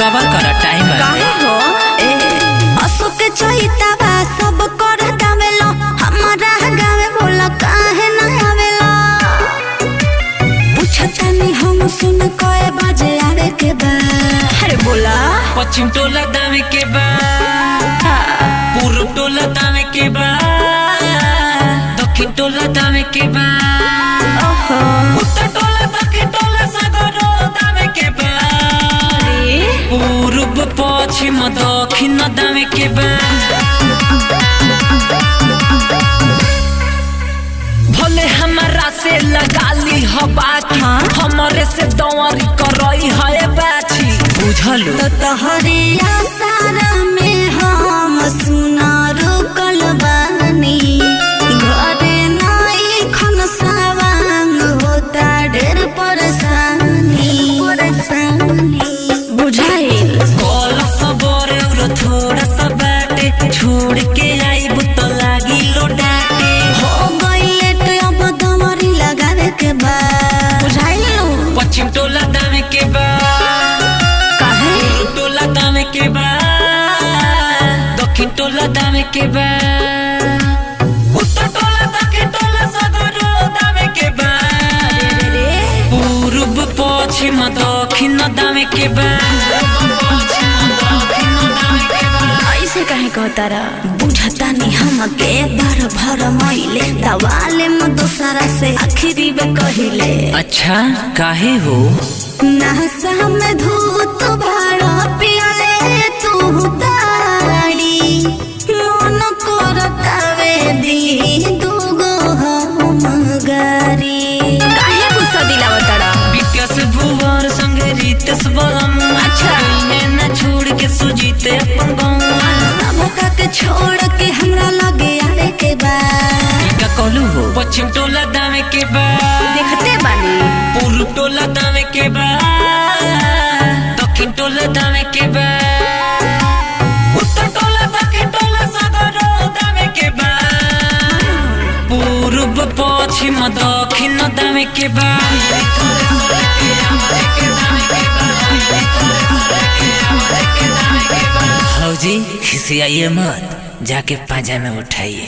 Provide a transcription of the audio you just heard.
सबर कर टाइम काहे हो अशोक चैतावा सब कर दावेलो हमारा गावे बोला काहे ना आवेलो पूछतानी हम सुन कए बजे आवे के बा अरे बोला पश्चिम टोला दावे के बा पूर्व टोला दावे के बा दक्षिण टोला दावे के बा उत्तर टोला दक्षिण टोला सागरो दावे के बा पूर्व पश्चिम दक्षिण दावे के बा भले हमारा से लगा ली हो बाकी हमारे से दौरी करई है बाछी बुझलो तो तोहरे आसारा में हम सुना रुकल बानी घरे नाई खन सावांग होता ढेर परेशानी बुझाइल कल सबर और थोड़ा सा बाटे छोड़ के आई तो लागी लोटाटे हो गइले तो अब दमरी लगावे के बा बुझाइल पश्चिम टोला दावे के बा काहे टोला दावे के बा दक्षिण टोला दावे के बा उत्तर टोला दक्षिण टोला सागरो दावे के बा पूर्व पश्चिम दक्षिण दावे के बा ऐसे काहे कहतारा बुझता नहीं हमके भर भर मइले दवाले में दोसरा से आखिरी बे कहिले अच्छा काहे हो नहसा में धूत भाड़ा पियाले तू ताड़ी मन करतावे दी दुगो हम गारी काहे गुस्सा दिलावतारा विकास भुवर संगे रितेश बलम अच्छा न छोड़ के सुजीते अपन गाँव सबका के छोड़ के हमरा लगे आवे के बा का कहलू हो पश्चिम टोला दावे के बा देखते बानी पूर्व टोला दावे के बा दक्षिण टोला दावे के बा उत्तर टोला दक्षिण टोला सागरो दावे के बा पूर्व पश्चिम दक्षिण दावे के बा हौजी खिसियाइए मत जाके पाजा में उठाइए।